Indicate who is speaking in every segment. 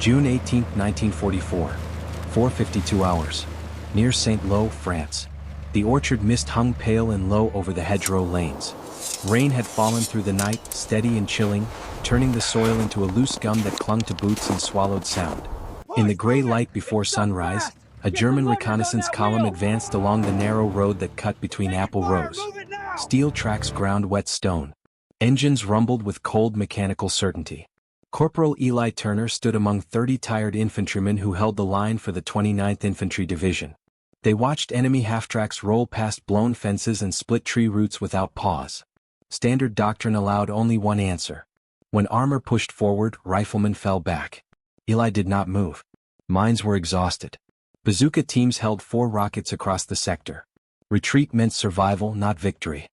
Speaker 1: June 18, 1944. 4:52 hours. Near Saint-Lô, France. The orchard mist hung pale and low over the hedgerow lanes. Rain had fallen through the night, steady and chilling, turning the soil into a loose gum that clung to boots and swallowed sound. In the gray light before sunrise, a German reconnaissance column advanced along the narrow road that cut between apple rows. Steel tracks ground wet stone. Engines rumbled with cold mechanical certainty. Corporal Eli Turner stood among 30 tired infantrymen who held the line for the 29th Infantry Division. They watched enemy half-tracks roll past blown fences and split tree roots without pause. Standard doctrine allowed only one answer. When armor pushed forward, riflemen fell back. Eli did not move. Mines were exhausted. Bazooka teams held 4 rockets across the sector. Retreat meant survival, not victory.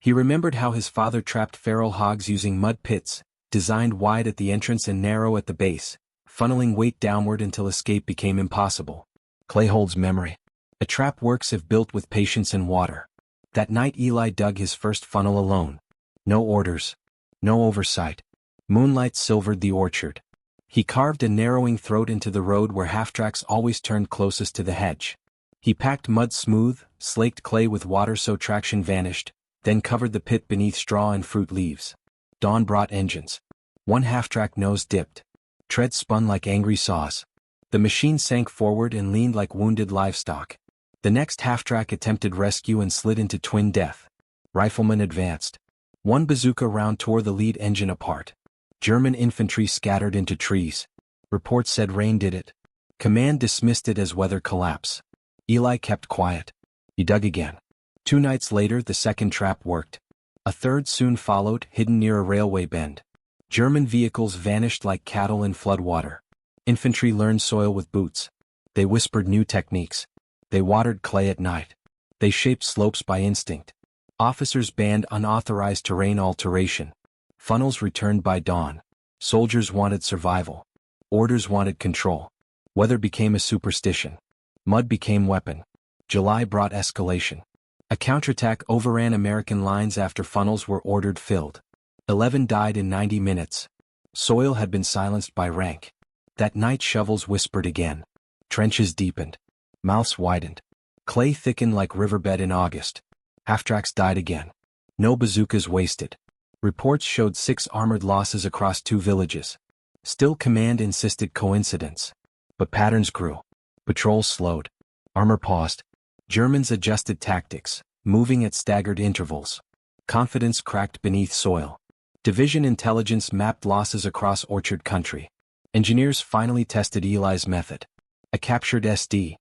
Speaker 1: He remembered how his father trapped feral hogs using mud pits, designed wide at the entrance and narrow at the base, funneling weight downward until escape became impossible. Clay holds memory. A trap works if built with patience and water. That night Eli dug his first funnel alone. No orders. No oversight. Moonlight silvered the orchard. He carved a narrowing throat into the road where half-tracks always turned closest to the hedge. He packed mud smooth, slaked clay with water so traction vanished, then covered the pit beneath straw and fruit leaves. Dawn brought engines. One half-track nose dipped. Treads spun like angry saws. The machine sank forward and leaned like wounded livestock. The next half-track attempted rescue and slid into twin death. Riflemen advanced. One bazooka round tore the lead engine apart. German infantry scattered into trees. Reports said rain did it. Command dismissed it as weather collapse. Eli kept quiet. He dug again. 2 nights later the second trap worked. A third soon followed, hidden near a railway bend. German vehicles vanished like cattle in floodwater. Infantry learned soil with boots. They whispered new techniques. They watered clay at night. They shaped slopes by instinct. Officers banned unauthorized terrain alteration. Funnels returned by dawn. Soldiers wanted survival. Orders wanted control. Weather became a superstition. Mud became weapon. July brought escalation. A counterattack overran American lines after funnels were ordered filled. 11 died in 90 minutes. Soil had been silenced by rank. That night shovels whispered again. Trenches deepened. Mouths widened. Clay thickened like riverbed in August. Half-tracks died again. No bazookas wasted. Reports showed 6 armored losses across 2 villages. Still command insisted coincidence. But patterns grew. Patrols slowed. Armor paused. Germans adjusted tactics, moving at staggered intervals. Confidence cracked beneath soil. Division intelligence mapped losses across orchard country. Engineers finally tested Eli's method. A captured SD.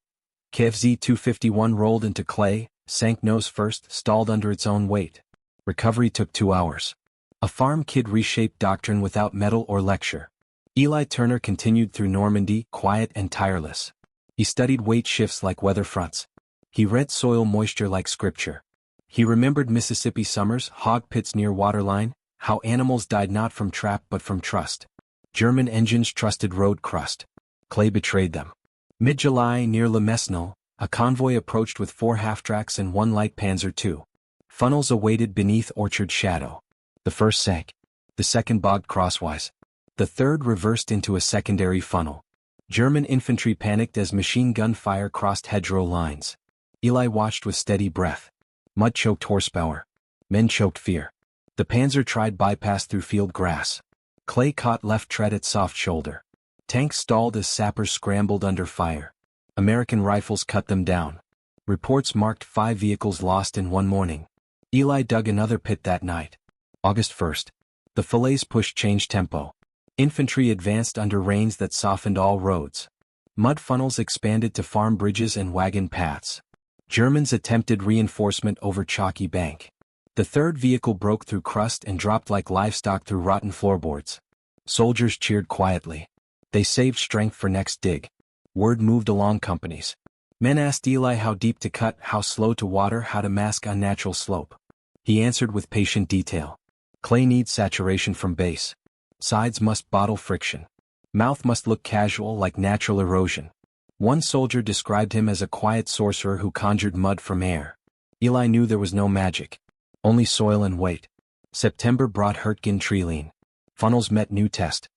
Speaker 1: KFZ 251 rolled into clay, sank nose first, stalled under its own weight. Recovery took 2 hours. A farm kid reshaped doctrine without medal or lecture. Eli Turner continued through Normandy, quiet and tireless. He studied weight shifts like weather fronts. He read soil moisture like scripture. He remembered Mississippi summers, hog pits near waterline, how animals died not from trap but from trust. German engines trusted road crust. Clay betrayed them. Mid-July near Le Mesnil, a convoy approached with 4 half-tracks and 1 light Panzer II. Funnels awaited beneath orchard shadow. The first sank. The second bogged crosswise. The third reversed into a secondary funnel. German infantry panicked as machine gun fire crossed hedgerow lines. Eli watched with steady breath. Mud choked horsepower. Men choked fear. The Panzer tried bypass through field grass. Clay caught left tread at soft shoulder. Tanks stalled as sappers scrambled under fire. American rifles cut them down. Reports marked 5 vehicles lost in one morning. Eli dug another pit that night. August 1st. The Falaise push changed tempo. Infantry advanced under rains that softened all roads. Mud funnels expanded to farm bridges and wagon paths. Germans attempted reinforcement over chalky bank. The third vehicle broke through crust and dropped like livestock through rotten floorboards. Soldiers cheered quietly. They saved strength for next dig. Word moved along companies. Men asked Eli how deep to cut, how slow to water, how to mask unnatural slope. He answered with patient detail. Clay needs saturation from base. Sides must bottle friction. Mouth must look casual like natural erosion. One soldier described him as a quiet sorcerer who conjured mud from air. Eli knew there was no magic. Only soil and weight. September brought Hurtgen Treeline. Funnels met new test.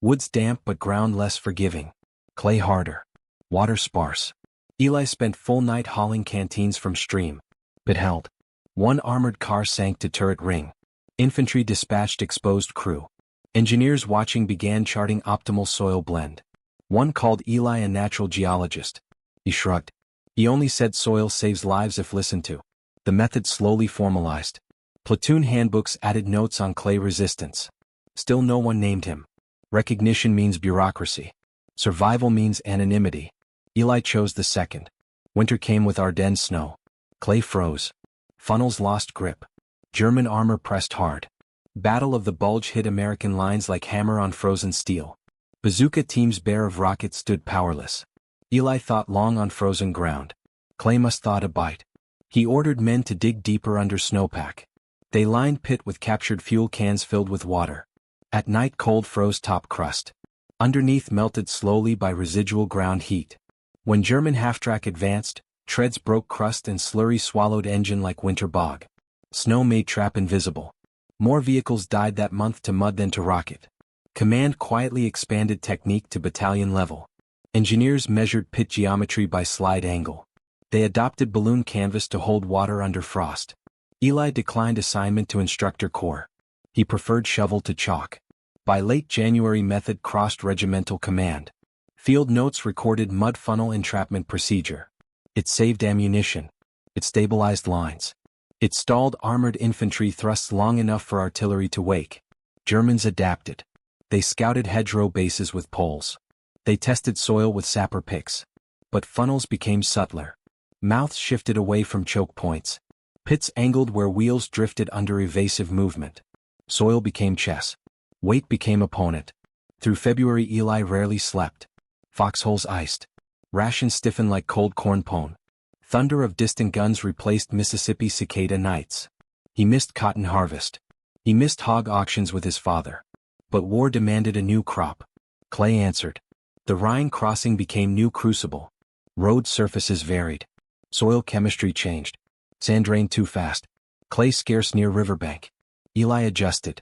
Speaker 1: Woods damp but ground less forgiving. Clay harder. Water sparse. Eli spent full night hauling canteens from stream. But held. One armored car sank to turret ring. Infantry dispatched exposed crew. Engineers watching began charting optimal soil blend. One called Eli a natural geologist. He shrugged. He only said soil saves lives if listened to. The method slowly formalized. Platoon handbooks added notes on clay resistance. Still no one named him. Recognition means bureaucracy. Survival means anonymity. Eli chose the second. Winter came with Ardennes snow. Clay froze. Funnels lost grip. German armor pressed hard. Battle of the Bulge hit American lines like hammer on frozen steel. Bazooka teams bare of rockets stood powerless. Eli thought long on frozen ground. Clay must thought a bite. He ordered men to dig deeper under snowpack. They lined pit with captured fuel cans filled with water. At night cold froze top crust. Underneath melted slowly by residual ground heat. When German half-track advanced, treads broke crust and slurry swallowed engine like winter bog. Snow made trap invisible. More vehicles died that month to mud than to rocket. Command quietly expanded technique to battalion level. Engineers measured pit geometry by slide angle. They adopted balloon canvas to hold water under frost. Eli declined assignment to instructor corps. He preferred shovel to chalk. By late January method crossed regimental command. Field notes recorded mud funnel entrapment procedure. It saved ammunition. It stabilized lines. It stalled armored infantry thrusts long enough for artillery to wake. Germans adapted. They scouted hedgerow bases with poles. They tested soil with sapper picks. But funnels became subtler. Mouths shifted away from choke points. Pits angled where wheels drifted under evasive movement. Soil became chess. Weight became opponent. Through February Eli rarely slept. Foxholes iced. Rations stiffened like cold corn pone. Thunder of distant guns replaced Mississippi cicada nights. He missed cotton harvest. He missed hog auctions with his father. But war demanded a new crop. Clay answered. The Rhine crossing became new crucible. Road surfaces varied. Soil chemistry changed. Sand drained too fast. Clay scarce near riverbank. Eli adjusted.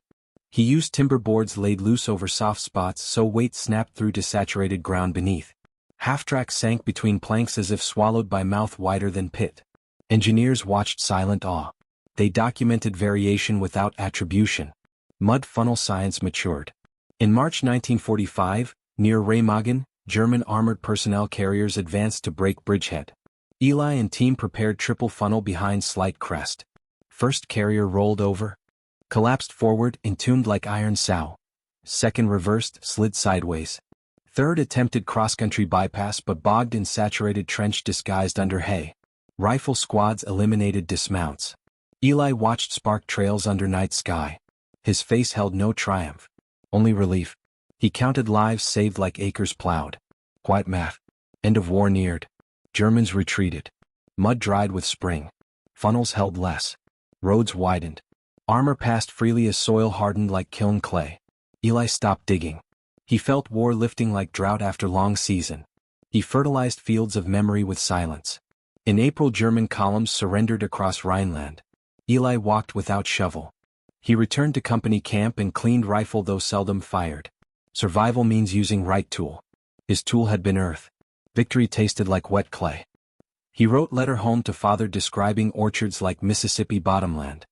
Speaker 1: He used timber boards laid loose over soft spots so weight snapped through to saturated ground beneath. Half-track sank between planks as if swallowed by mouth wider than pit. Engineers watched silent awe. They documented variation without attribution. Mud funnel science matured. In March 1945, near Remagen, German armored personnel carriers advanced to break bridgehead. Eli and team prepared triple funnel behind slight crest. First carrier rolled over. Collapsed forward, entombed like iron sow. Second reversed, slid sideways. Third attempted cross-country bypass but bogged in saturated trench disguised under hay. Rifle squads eliminated dismounts. Eli watched spark trails under night sky. His face held no triumph. Only relief. He counted lives saved like acres plowed. Quiet math. End of war neared. Germans retreated. Mud dried with spring. Funnels held less. Roads widened. Armor passed freely as soil hardened like kiln clay. Eli stopped digging. He felt war lifting like drought after long season. He fertilized fields of memory with silence. In April German columns surrendered across Rhineland. Eli walked without shovel. He returned to company camp and cleaned rifle though seldom fired. Survival means using right tool. His tool had been earth. Victory tasted like wet clay. He wrote letter home to father describing orchards like Mississippi bottomland.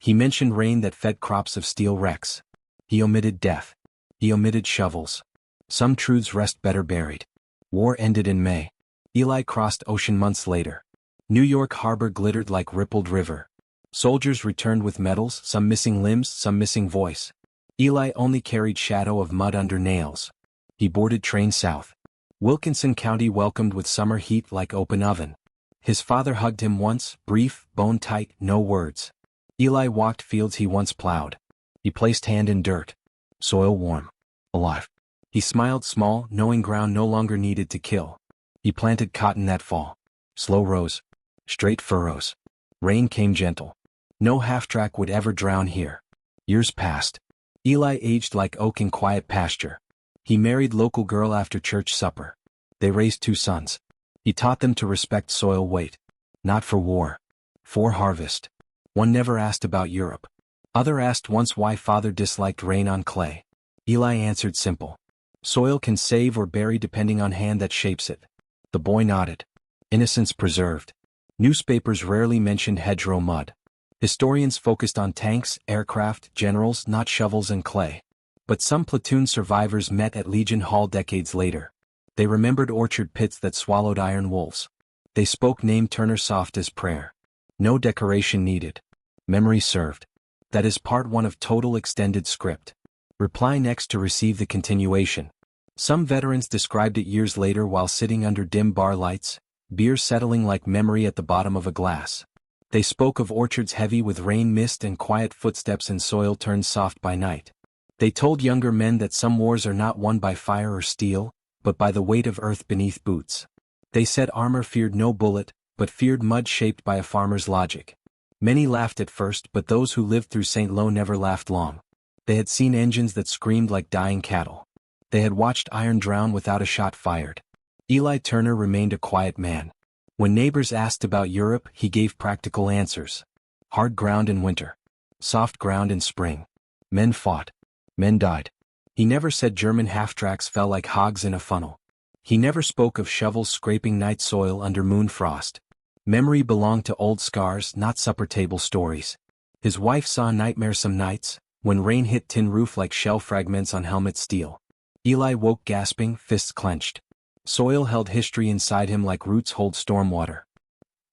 Speaker 1: He mentioned rain that fed crops of steel wrecks. He omitted death. He omitted shovels. Some truths rest better buried. War ended in May. Eli crossed ocean months later. New York Harbor glittered like rippled river. Soldiers returned with medals, some missing limbs, some missing voice. Eli only carried shadow of mud under nails. He boarded train south. Wilkinson County welcomed with summer heat like open oven. His father hugged him once, brief, bone-tight, no words. Eli walked fields he once plowed. He placed hand in dirt. Soil warm. Alive. He smiled small, knowing ground no longer needed to kill. He planted cotton that fall. Slow rows. Straight furrows. Rain came gentle. No half-track would ever drown here. Years passed. Eli aged like oak in quiet pasture. He married local girl after church supper. They raised 2 sons. He taught them to respect soil weight. Not for war. For harvest. One never asked about Europe. Other asked once why father disliked rain on clay. Eli answered simple. Soil can save or bury depending on hand that shapes it. The boy nodded. Innocence preserved. Newspapers rarely mentioned hedgerow mud. Historians focused on tanks, aircraft, generals, not shovels and clay. But some platoon survivors met at Legion Hall decades later. They remembered orchard pits that swallowed iron wolves. They spoke name Turner soft as prayer. No decoration needed. Memory served. That is part 1 of total extended script. Reply next to receive the continuation. Some veterans described it years later while sitting under dim bar lights, beer settling like memory at the bottom of a glass. They spoke of orchards heavy with rain mist and quiet footsteps and soil turned soft by night. They told younger men that some wars are not won by fire or steel, but by the weight of earth beneath boots. They said armor feared no bullet, but feared mud shaped by a farmer's logic. Many laughed at first, but those who lived through St. Lo never laughed long. They had seen engines that screamed like dying cattle. They had watched iron drown without a shot fired. Eli Turner remained a quiet man. When neighbors asked about Europe, he gave practical answers. Hard ground in winter. Soft ground in spring. Men fought. Men died. He never said German half-tracks fell like hogs in a funnel. He never spoke of shovels scraping night soil under moon frost. Memory belonged to old scars, not supper table stories. His wife saw nightmare some nights, when rain hit tin roof like shell fragments on helmet steel. Eli woke gasping, fists clenched. Soil held history inside him like roots hold stormwater.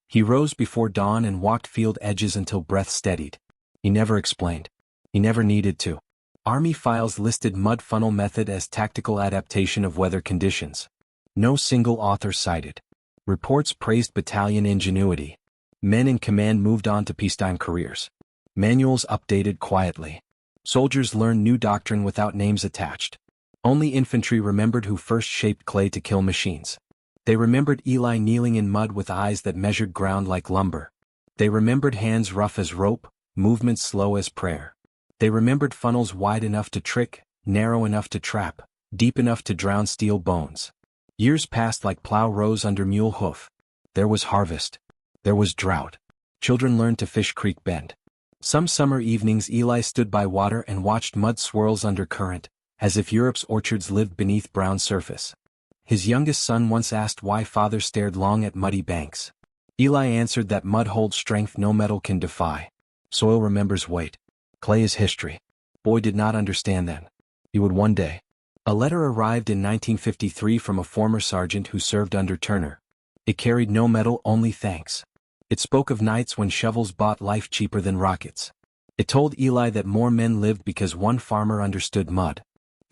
Speaker 1: He rose before dawn and walked field edges until breath steadied. He never explained. He never needed to. Army files listed mud funnel method as tactical adaptation of weather conditions. No single author cited. Reports praised battalion ingenuity. Men in command moved on to peacetime careers. Manuals updated quietly. Soldiers learned new doctrine without names attached. Only infantry remembered who first shaped clay to kill machines. They remembered Eli kneeling in mud with eyes that measured ground like lumber. They remembered hands rough as rope, movements slow as prayer. They remembered funnels wide enough to trick, narrow enough to trap, deep enough to drown steel bones. Years passed like plow rows under mule hoof. There was harvest. There was drought. Children learned to fish Creek Bend. Some summer evenings Eli stood by water and watched mud swirls under current, as if Europe's orchards lived beneath brown surface. His youngest son once asked why father stared long at muddy banks. Eli answered that mud holds strength no metal can defy. Soil remembers weight. Clay is history. Boy did not understand then. He would one day. A letter arrived in 1953 from a former sergeant who served under Turner. It carried no medal, only thanks. It spoke of nights when shovels bought life cheaper than rockets. It told Eli that more men lived because one farmer understood mud.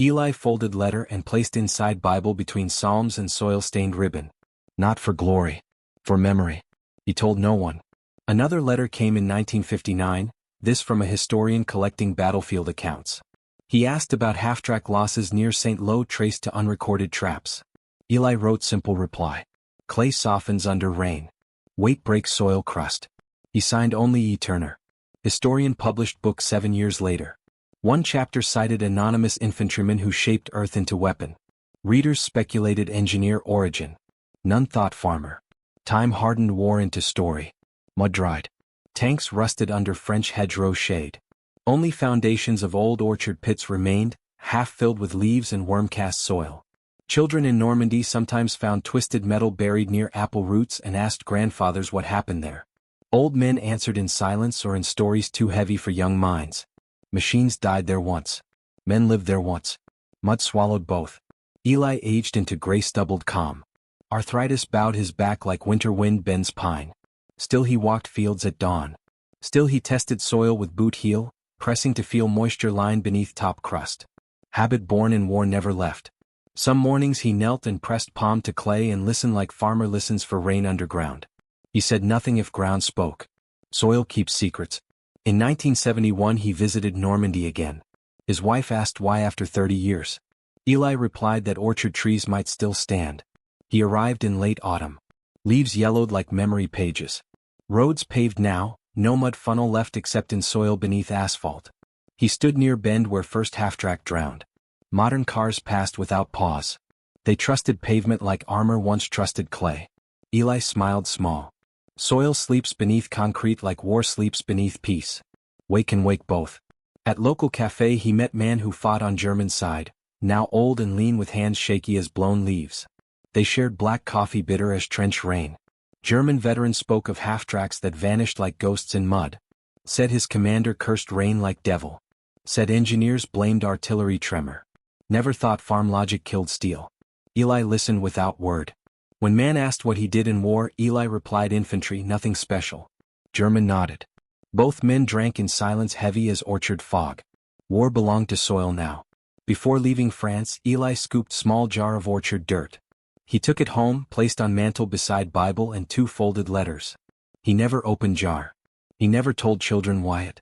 Speaker 1: Eli folded letter and placed inside Bible between Psalms and soil-stained ribbon. Not for glory. For memory. He told no one. Another letter came in 1959, this from a historian collecting battlefield accounts. He asked about half-track losses near St. Lo traced to unrecorded traps. Eli wrote simple reply. Clay softens under rain. Weight breaks soil crust. He signed only E. Turner. Historian published book 7 years later. One chapter cited anonymous infantryman who shaped earth into weapon. Readers speculated engineer origin. None thought farmer. Time hardened war into story. Mud dried. Tanks rusted under French hedgerow shade. Only foundations of old orchard pits remained, half filled with leaves and worm-cast soil. Children in Normandy sometimes found twisted metal buried near apple roots and asked grandfathers what happened there. Old men answered in silence or in stories too heavy for young minds. Machines died there once. Men lived there once. Mud swallowed both. Eli aged into gray-stubbled calm. Arthritis bowed his back like winter wind bends pine. Still he walked fields at dawn. Still he tested soil with boot heel, pressing to feel moisture line beneath top crust. Habit born in war never left. Some mornings he knelt and pressed palm to clay and listened like farmer listens for rain underground. He said nothing if ground spoke. Soil keeps secrets. In 1971 he visited Normandy again. His wife asked why after 30 years. Eli replied that orchard trees might still stand. He arrived in late autumn. Leaves yellowed like memory pages. Roads paved now, no mud funnel left except in soil beneath asphalt. He stood near bend where first half-track drowned. Modern cars passed without pause. They trusted pavement like armor once trusted clay. Eli smiled small. Soil sleeps beneath concrete like war sleeps beneath peace. Wake and wake both. At local cafe he met man who fought on German side, now old and lean with hands shaky as blown leaves. They shared black coffee bitter as trench rain. German veterans spoke of half-tracks that vanished like ghosts in mud. Said his commander cursed rain like devil. Said engineers blamed artillery tremor. Never thought farm logic killed steel. Eli listened without word. When man asked what he did in war, Eli replied infantry, nothing special. German nodded. Both men drank in silence heavy as orchard fog. War belonged to soil now. Before leaving France, Eli scooped small jar of orchard dirt. He took it home, placed on mantle beside Bible and 2 folded letters. He never opened jar. He never told children why it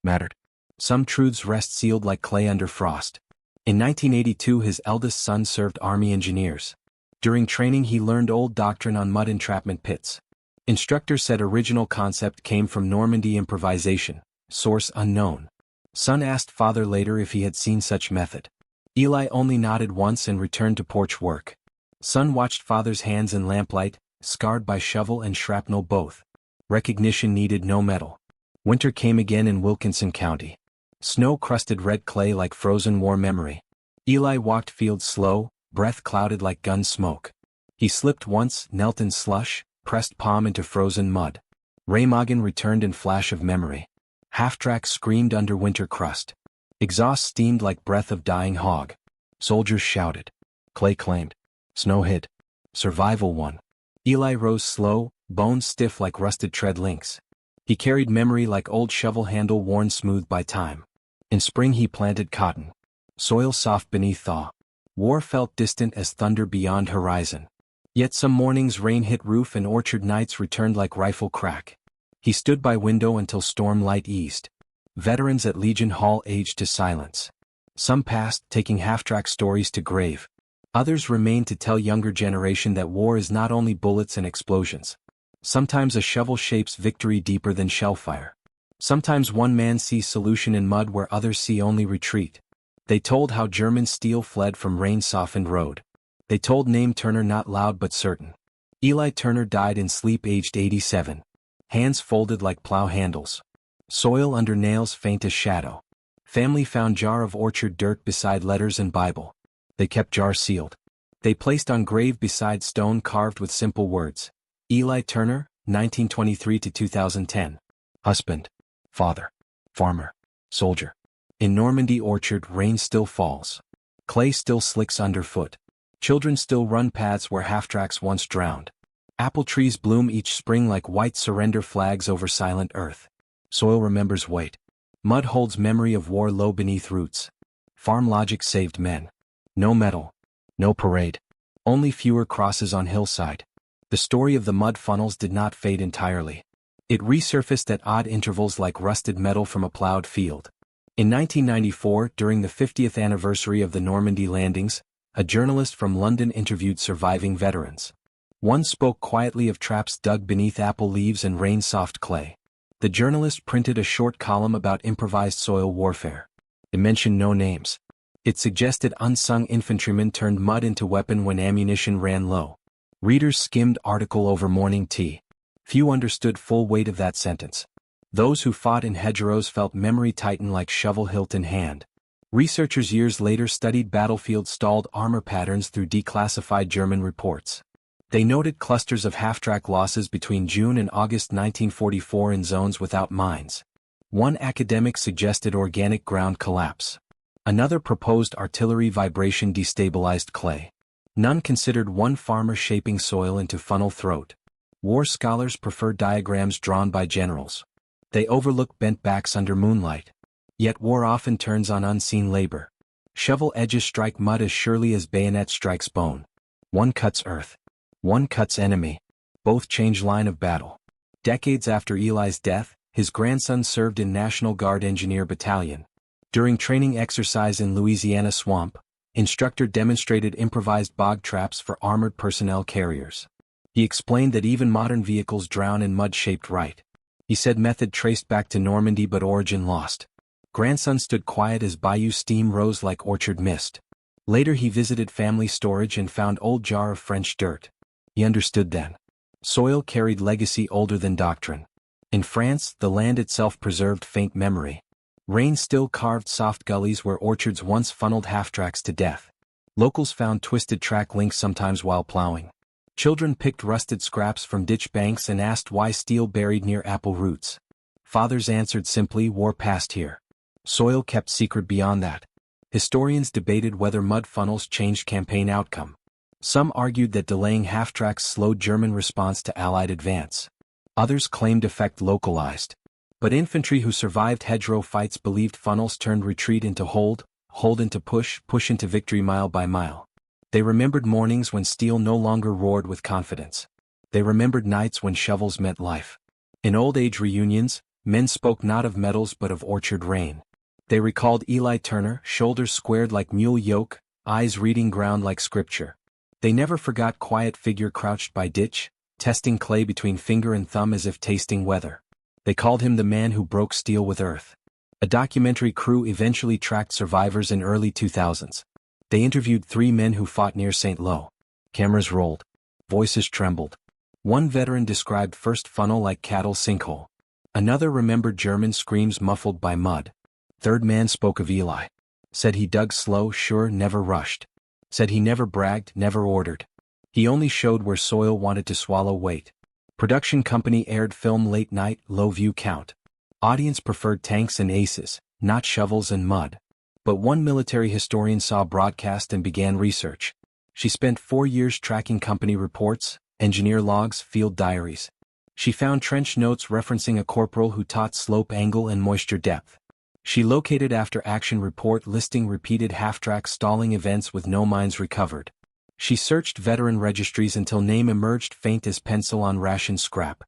Speaker 1: mattered. Some truths rest sealed like clay under frost. In 1982 his eldest son served Army engineers. During training he learned old doctrine on mud entrapment pits. Instructor said original concept came from Normandy improvisation, source unknown. Son asked father later if he had seen such method. Eli only nodded once and returned to porch work. Son watched father's hands in lamplight, scarred by shovel and shrapnel both. Recognition needed no medal. Winter came again in Wilkinson County. Snow-crusted red clay like frozen war memory. Eli walked fields slow, breath clouded like gun smoke. He slipped once, knelt in slush, pressed palm into frozen mud. Remagen returned in flash of memory. Halftrack screamed under winter crust. Exhaust steamed like breath of dying hog. Soldiers shouted. Clay claimed. Snow hid. Survival won. Eli rose slow, bones stiff like rusted tread links. He carried memory like old shovel handle worn smooth by time. In spring he planted cotton. Soil soft beneath thaw. War felt distant as thunder beyond horizon. Yet some mornings rain hit roof and orchard nights returned like rifle crack. He stood by window until storm light eased. Veterans at Legion Hall aged to silence. Some passed, taking half-track stories to grave. Others remained to tell younger generation that war is not only bullets and explosions. Sometimes a shovel shapes victory deeper than shellfire. Sometimes one man sees solution in mud where others see only retreat. They told how German steel fled from rain-softened road. They told name Turner not loud but certain. Eli Turner died in sleep aged 87. Hands folded like plow handles. Soil under nails faint as shadow. Family found jar of orchard dirt beside letters and Bible. They kept jar sealed. They placed on grave beside stone carved with simple words. Eli Turner, 1923 to 2010. Husband. Father. Farmer. Soldier. In Normandy orchard rain still falls. Clay still slicks underfoot. Children still run paths where half-tracks once drowned. Apple trees bloom each spring like white surrender flags over silent earth. Soil remembers weight. Mud holds memory of war low beneath roots. Farm logic saved men. No medal. No parade. Only fewer crosses on hillside. The story of the mud funnels did not fade entirely. It resurfaced at odd intervals like rusted metal from a plowed field. In 1994, during the 50th anniversary of the Normandy landings, a journalist from London interviewed surviving veterans. One spoke quietly of traps dug beneath apple leaves and rain-soft clay. The journalist printed a short column about improvised soil warfare. It mentioned no names. It suggested unsung infantrymen turned mud into weapon when ammunition ran low. Readers skimmed article over morning tea. Few understood full weight of that sentence. Those who fought in hedgerows felt memory tighten like shovel hilt in hand. Researchers years later studied battlefield-stalled armor patterns through declassified German reports. They noted clusters of half-track losses between June and August 1944 in zones without mines. One academic suggested organic ground collapse. Another proposed artillery vibration destabilized clay. None considered one farmer shaping soil into funnel throat. War scholars prefer diagrams drawn by generals. They overlook bent backs under moonlight. Yet war often turns on unseen labor. Shovel edges strike mud as surely as bayonet strikes bone. One cuts earth. One cuts enemy. Both change line of battle. Decades after Eli's death, his grandson served in National Guard Engineer Battalion. During training exercise in Louisiana swamp, instructor demonstrated improvised bog traps for armored personnel carriers. He explained that even modern vehicles drown in mud shaped right. He said method traced back to Normandy but origin lost. Grandson stood quiet as bayou steam rose like orchard mist. Later he visited family storage and found old jar of French dirt. He understood then. Soil carried legacy older than doctrine. In France, the land itself preserved faint memory. Rain still carved soft gullies where orchards once funneled half-tracks to death. Locals found twisted track links sometimes while plowing. Children picked rusted scraps from ditch banks and asked why steel buried near apple roots. Fathers answered simply, war passed here. Soil kept secret beyond that. Historians debated whether mud funnels changed campaign outcome. Some argued that delaying half-tracks slowed German response to Allied advance. Others claimed effect localized. But infantry who survived hedgerow fights believed funnels turned retreat into hold, hold into push, push into victory mile by mile. They remembered mornings when steel no longer roared with confidence. They remembered nights when shovels meant life. In old age reunions, men spoke not of medals but of orchard rain. They recalled Eli Turner, shoulders squared like mule yoke, eyes reading ground like scripture. They never forgot quiet figure crouched by ditch, testing clay between finger and thumb as if tasting weather. They called him the man who broke steel with earth. A documentary crew eventually tracked survivors in early 2000s. They interviewed 3 men who fought near St. Lo. Cameras rolled. Voices trembled. One veteran described first funnel like cattle sinkhole. Another remembered German screams muffled by mud. Third man spoke of Eli. Said he dug slow, sure, never rushed. Said he never bragged, never ordered. He only showed where soil wanted to swallow weight. Production company aired film late night, low view count. Audience preferred tanks and aces, not shovels and mud. But one military historian saw broadcast and began research. She spent 4 years tracking company reports, engineer logs, field diaries. She found trench notes referencing a corporal who taught slope angle and moisture depth. She located after-action report listing repeated half-track stalling events with no mines recovered. She searched veteran registries until name emerged faint as pencil on ration scrap.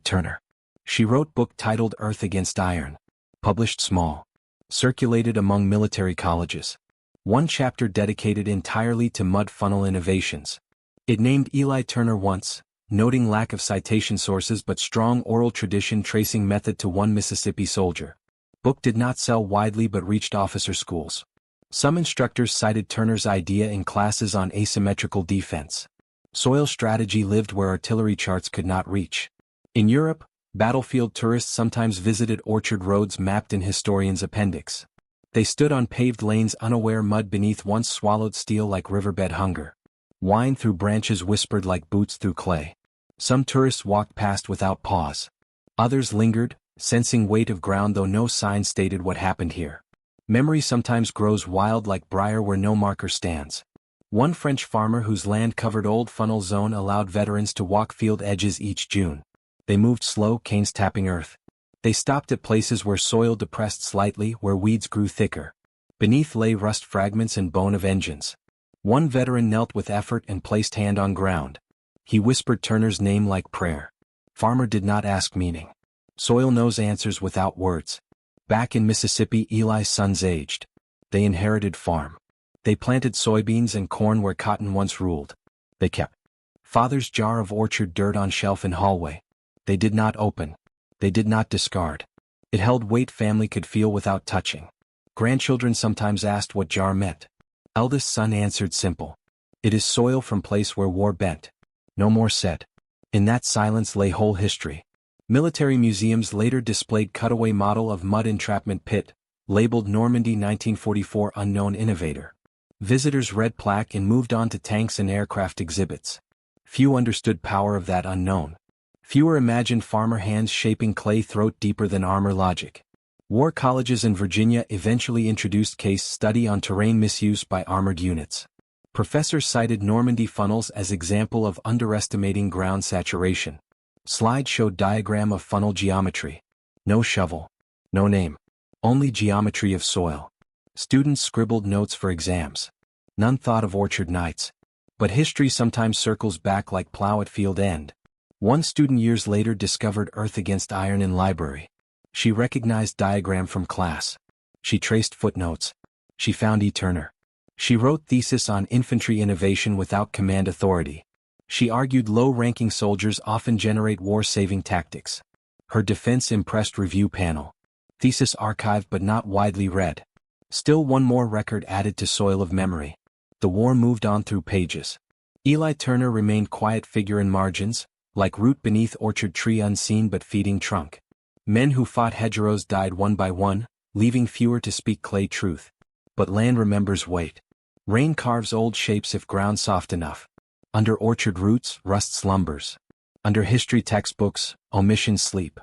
Speaker 1: Turner. She wrote book titled Earth Against Iron. Published small. Circulated among military colleges. One chapter dedicated entirely to mud funnel innovations. It named Eli Turner once, noting lack of citation sources but strong oral tradition tracing method to one Mississippi soldier. Book did not sell widely but reached officer schools. Some instructors cited Turner's idea in classes on asymmetrical defense. Soil strategy lived where artillery charts could not reach. In Europe, battlefield tourists sometimes visited orchard roads mapped in historians' appendix. They stood on paved lanes unaware mud beneath once swallowed steel like riverbed hunger. Wine through branches whispered like boots through clay. Some tourists walked past without pause. Others lingered, sensing weight of ground though no sign stated what happened here. Memory sometimes grows wild like briar where no marker stands. One French farmer whose land covered old funnel zone allowed veterans to walk field edges each June. They moved slow, canes tapping earth. They stopped at places where soil depressed slightly, where weeds grew thicker. Beneath lay rust fragments and bone of engines. One veteran knelt with effort and placed hand on ground. He whispered Turner's name like prayer. Farmer did not ask meaning. Soil knows answers without words. Back in Mississippi, Eli's sons aged. They inherited farm. They planted soybeans and corn where cotton once ruled. They kept father's jar of orchard dirt on shelf in hallway. They did not open. They did not discard. It held weight family could feel without touching. Grandchildren sometimes asked what jar meant. Eldest son answered simple. It is soil from place where war bent. No more said. In that silence lay whole history. Military museums later displayed cutaway model of mud entrapment pit, labeled Normandy 1944 unknown innovator. Visitors read plaque and moved on to tanks and aircraft exhibits. Few understood power of that unknown. Fewer imagined farmer hands shaping clay throat deeper than armor logic. War colleges in Virginia eventually introduced case study on terrain misuse by armored units. Professors cited Normandy funnels as example of underestimating ground saturation. Slide showed diagram of funnel geometry. No shovel. No name. Only geometry of soil. Students scribbled notes for exams. None thought of orchard nights. But history sometimes circles back like plow at field end. One student years later discovered Earth Against Iron in library. She recognized diagram from class. She traced footnotes. She found E. Turner. She wrote thesis on infantry innovation without command authority. She argued low-ranking soldiers often generate war-saving tactics. Her defense impressed review panel. Thesis archived but not widely read. Still one more record added to soil of memory. The war moved on through pages. Eli Turner remained quiet figure in margins, like root beneath orchard tree unseen but feeding trunk. Men who fought hedgerows died one by one, leaving fewer to speak Clay truth. But land remembers weight. Rain carves old shapes if ground soft enough. Under orchard roots, rust slumbers. Under history textbooks, omissions sleep.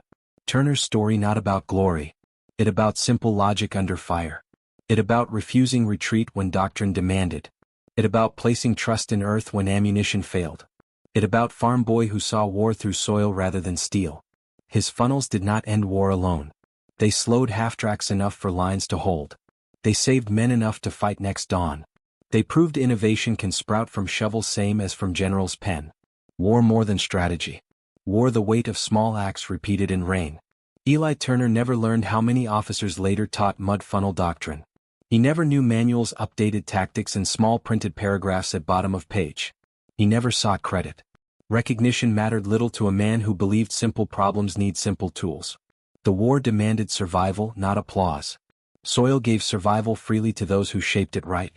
Speaker 1: Turner's story not about glory. It about simple logic under fire. It about refusing retreat when doctrine demanded. It about placing trust in earth when ammunition failed. It about farm boy who saw war through soil rather than steel. His funnels did not end war alone. They slowed half-tracks enough for lines to hold. They saved men enough to fight next dawn. They proved innovation can sprout from shovels same as from general's pen. War more than strategy. War the weight of small acts repeated in rain. Eli Turner never learned how many officers later taught mud funnel doctrine. He never knew manuals updated tactics in small printed paragraphs at bottom of page. He never sought credit. Recognition mattered little to a man who believed simple problems need simple tools. The war demanded survival, not applause. Soil gave survival freely to those who shaped it right.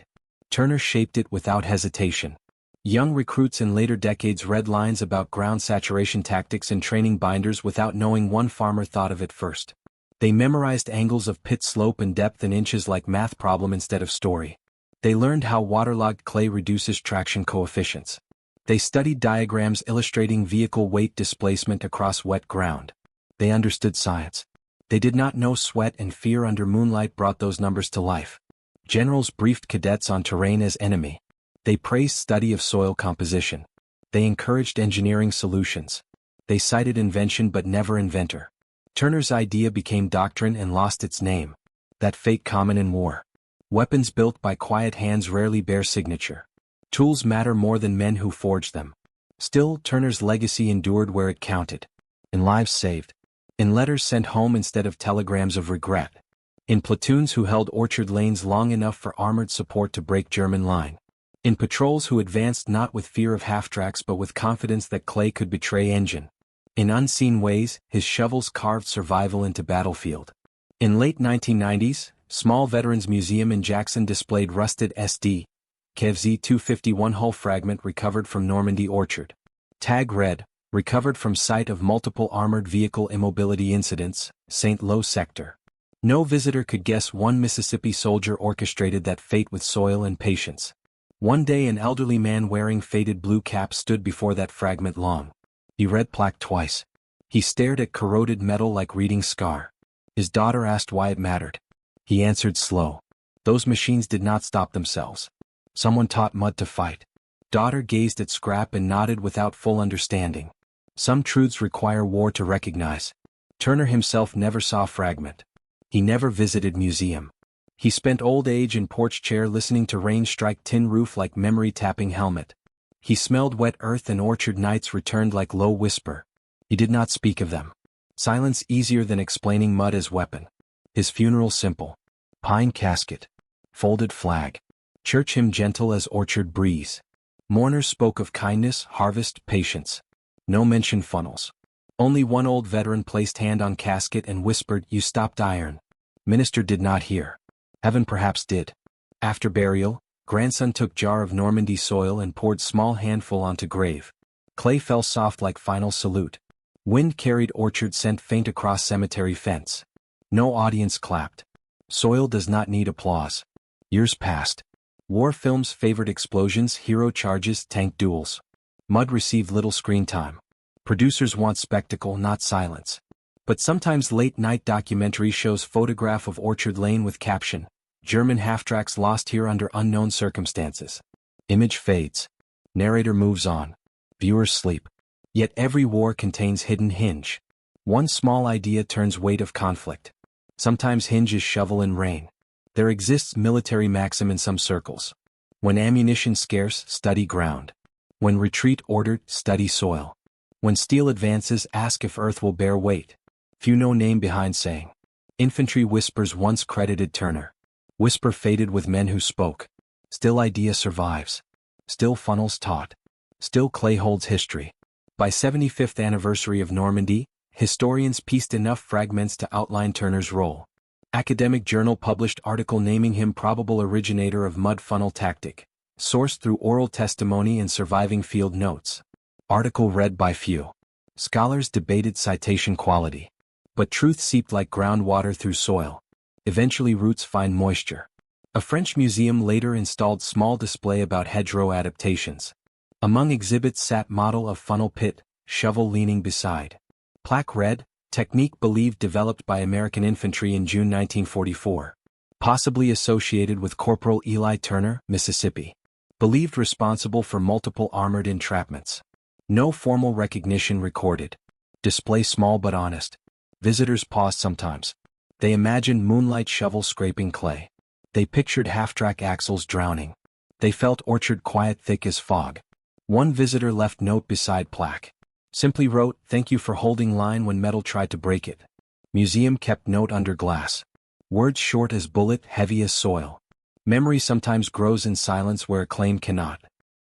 Speaker 1: Turner shaped it without hesitation. Young recruits in later decades read lines about ground saturation tactics in training binders without knowing one farmer thought of it first. They memorized angles of pit slope and depth in inches like math problem instead of story. They learned how waterlogged clay reduces traction coefficients. They studied diagrams illustrating vehicle weight displacement across wet ground. They understood science. They did not know sweat and fear under moonlight brought those numbers to life. Generals briefed cadets on terrain as enemy. They praised study of soil composition. They encouraged engineering solutions. They cited invention but never inventor. Turner's idea became doctrine and lost its name. That fate common in war. Weapons built by quiet hands rarely bear signature. Tools matter more than men who forged them. Still, Turner's legacy endured where it counted. In lives saved. In letters sent home instead of telegrams of regret. In platoons who held orchard lanes long enough for armored support to break German line. In patrols who advanced not with fear of half-tracks but with confidence that clay could betray engine. In unseen ways, his shovels carved survival into battlefield. In late 1990s, small Veterans Museum in Jackson displayed rusted SD. Kev Z251 hull fragment recovered from Normandy orchard. Tag red, recovered from site of multiple armored vehicle immobility incidents, St. Louis sector. No visitor could guess one Mississippi soldier orchestrated that fate with soil and patience. One day an elderly man wearing faded blue cap stood before that fragment long. He read plaque twice. He stared at corroded metal like reading scar. His daughter asked why it mattered. He answered slow. Those machines did not stop themselves. Someone taught mud to fight. Daughter gazed at scrap and nodded without full understanding. Some truths require war to recognize. Turner himself never saw fragment. He never visited museum. He spent old age in porch chair listening to rain strike tin roof like memory tapping helmet. He smelled wet earth and orchard nights returned like low whisper. He did not speak of them. Silence easier than explaining mud as weapon. His funeral simple. Pine casket. Folded flag. Church hymn gentle as orchard breeze. Mourners spoke of kindness, harvest, patience. No mention funnels. Only one old veteran placed hand on casket and whispered, "You stopped iron." Minister did not hear. Heaven perhaps did. After burial, grandson took jar of Normandy soil and poured small handful onto grave. Clay fell soft like final salute. Wind carried orchard scent faint across cemetery fence. No audience clapped. Soil does not need applause. Years passed. War films favored explosions, hero charges, tank duels. Mud received little screen time. Producers want spectacle, not silence. But sometimes late-night documentary shows photograph of Orchard Lane with caption, "German half-tracks lost here under unknown circumstances." Image fades. Narrator moves on. Viewers sleep. Yet every war contains hidden hinge. One small idea turns weight of conflict. Sometimes hinge is shovel in rain. There exists military maxim in some circles. When ammunition scarce, study ground. When retreat ordered, study soil. When steel advances, ask if earth will bear weight. Few know name behind saying. Infantry whispers once credited Turner. Whisper faded with men who spoke. Still idea survives. Still funnels taught. Still clay holds history. By 75th anniversary of Normandy, historians pieced enough fragments to outline Turner's role. Academic journal published article naming him probable originator of mud funnel tactic. Sourced through oral testimony and surviving field notes. Article read by few. Scholars debated citation quality. But truth seeped like groundwater through soil. Eventually roots find moisture. A French museum later installed small display about hedgerow adaptations. Among exhibits sat model of funnel pit, shovel leaning beside. Plaque read, technique believed developed by American infantry in June 1944. Possibly associated with Corporal Eli Turner, Mississippi. Believed responsible for multiple armored entrapments. No formal recognition recorded. Display small but honest. Visitors paused sometimes. They imagined moonlight shovel scraping clay. They pictured half-track axles drowning. They felt orchard quiet thick as fog. One visitor left note beside plaque. Simply wrote, "Thank you for holding line when metal tried to break it." Museum kept note under glass. Words short as bullet, heavy as soil. Memory sometimes grows in silence where a claim cannot.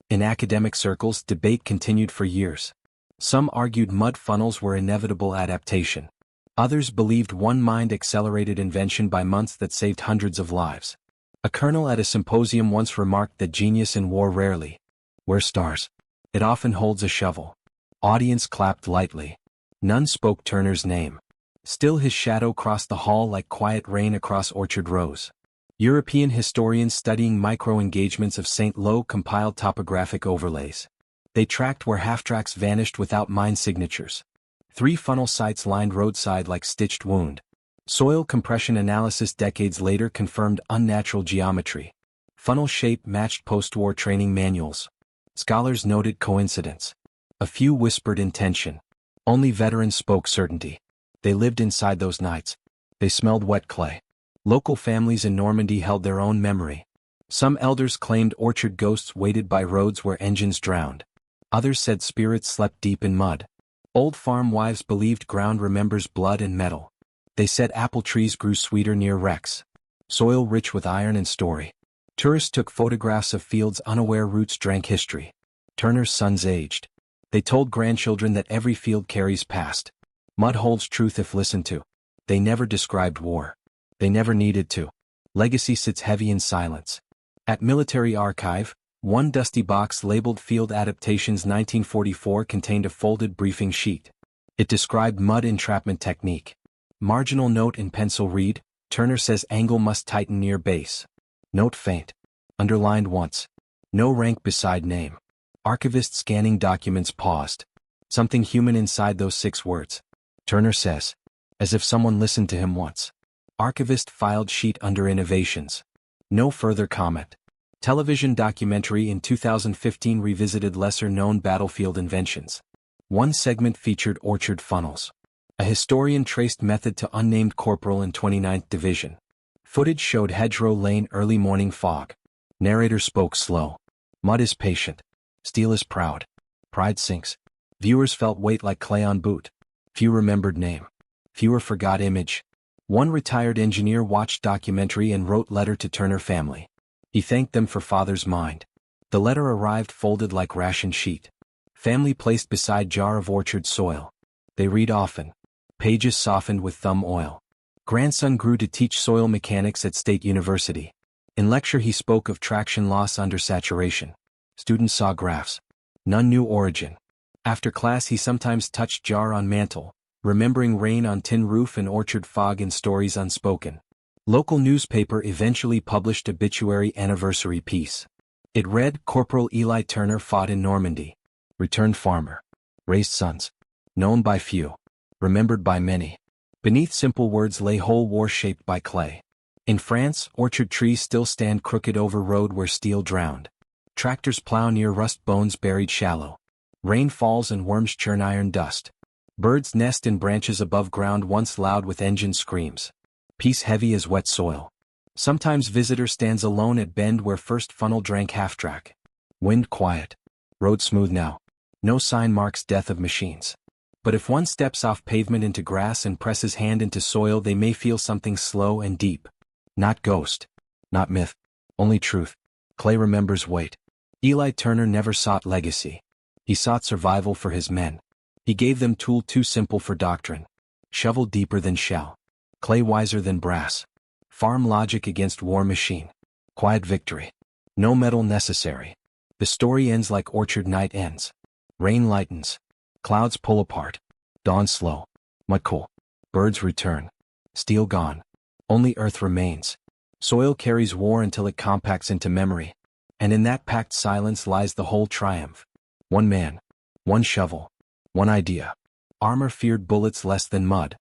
Speaker 1: In academic circles, debate continued for years. Some argued mud funnels were inevitable adaptation. Others believed one mind accelerated invention by months that saved hundreds of lives. A colonel at a symposium once remarked that genius in war rarely wears stars. It often holds a shovel. Audience clapped lightly. None spoke Turner's name. Still his shadow crossed the hall like quiet rain across orchard rows. European historians studying micro-engagements of St. Lo compiled topographic overlays. They tracked where half-tracks vanished without mine signatures. 3 funnel sites lined roadside like stitched wound. Soil compression analysis decades later confirmed unnatural geometry. Funnel shape matched post-war training manuals. Scholars noted coincidence. A few whispered intention. Only veterans spoke certainty. They lived inside those nights. They smelled wet clay. Local families in Normandy held their own memory. Some elders claimed orchard ghosts waited by roads where engines drowned. Others said spirits slept deep in mud. Old farm wives believed ground remembers blood and metal. They said apple trees grew sweeter near wrecks. Soil rich with iron and story. Tourists took photographs of fields unaware roots drank history. Turner's sons aged. They told grandchildren that every field carries past. Mud holds truth if listened to. They never described war. They never needed to. Legacy sits heavy in silence. At Military Archive, one dusty box labeled Field Adaptations 1944 contained a folded briefing sheet. It described mud entrapment technique. Marginal note in pencil read, Turner says angle must tighten near base. Note faint. Underlined once. No rank beside name. Archivist scanning documents paused. Something human inside those 6 words. Turner says. As if someone listened to him once. Archivist filed sheet under innovations. No further comment. Television documentary in 2015 revisited lesser-known battlefield inventions. One segment featured orchard funnels. A historian traced method to unnamed corporal in 29th Division. Footage showed hedgerow lane early morning fog. Narrator spoke slow. Mud is patient. Steel is proud. Pride sinks. Viewers felt weight like clay on boot. Few remembered name. Fewer forgot image. One retired engineer watched documentary and wrote letter to Turner family. He thanked them for father's mind. The letter arrived folded like ration sheet. Family placed beside jar of orchard soil. They read often. Pages softened with thumb oil. Grandson grew to teach soil mechanics at State University. In lecture he spoke of traction loss under saturation. Students saw graphs. None knew origin. After class he sometimes touched jar on mantle, remembering rain on tin roof and orchard fog in stories unspoken. Local newspaper eventually published obituary anniversary piece. It read, Corporal Eli Turner fought in Normandy. Returned farmer. Raised sons. Known by few. Remembered by many. Beneath simple words lay whole war shaped by clay. In France, orchard trees still stand crooked over road where steel drowned. Tractors plow near rust bones buried shallow. Rain falls and worms churn iron dust. Birds nest in branches above ground once loud with engine screams. Peace heavy as wet soil. Sometimes visitor stands alone at bend where first funnel drank half-track. Wind quiet. Road smooth now. No sign marks death of machines. But if one steps off pavement into grass and presses hand into soil they may feel something slow and deep. Not ghost. Not myth. Only truth. Clay remembers weight. Eli Turner never sought legacy. He sought survival for his men. He gave them tool too simple for doctrine. Shovel deeper than shell. Clay wiser than brass. Farm logic against war machine. Quiet victory. No metal necessary. The story ends like orchard night ends. Rain lightens. Clouds pull apart. Dawn slow. Mud cool. Birds return. Steel gone. Only earth remains. Soil carries war until it compacts into memory. And in that packed silence lies the whole triumph. One man, one shovel, one idea. Armor feared bullets less than mud.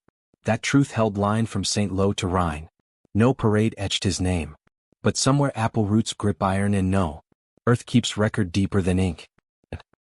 Speaker 1: That truth held line from St. Lo to Rhine. No parade etched his name. But somewhere apple roots grip iron and no. Earth keeps record deeper than ink.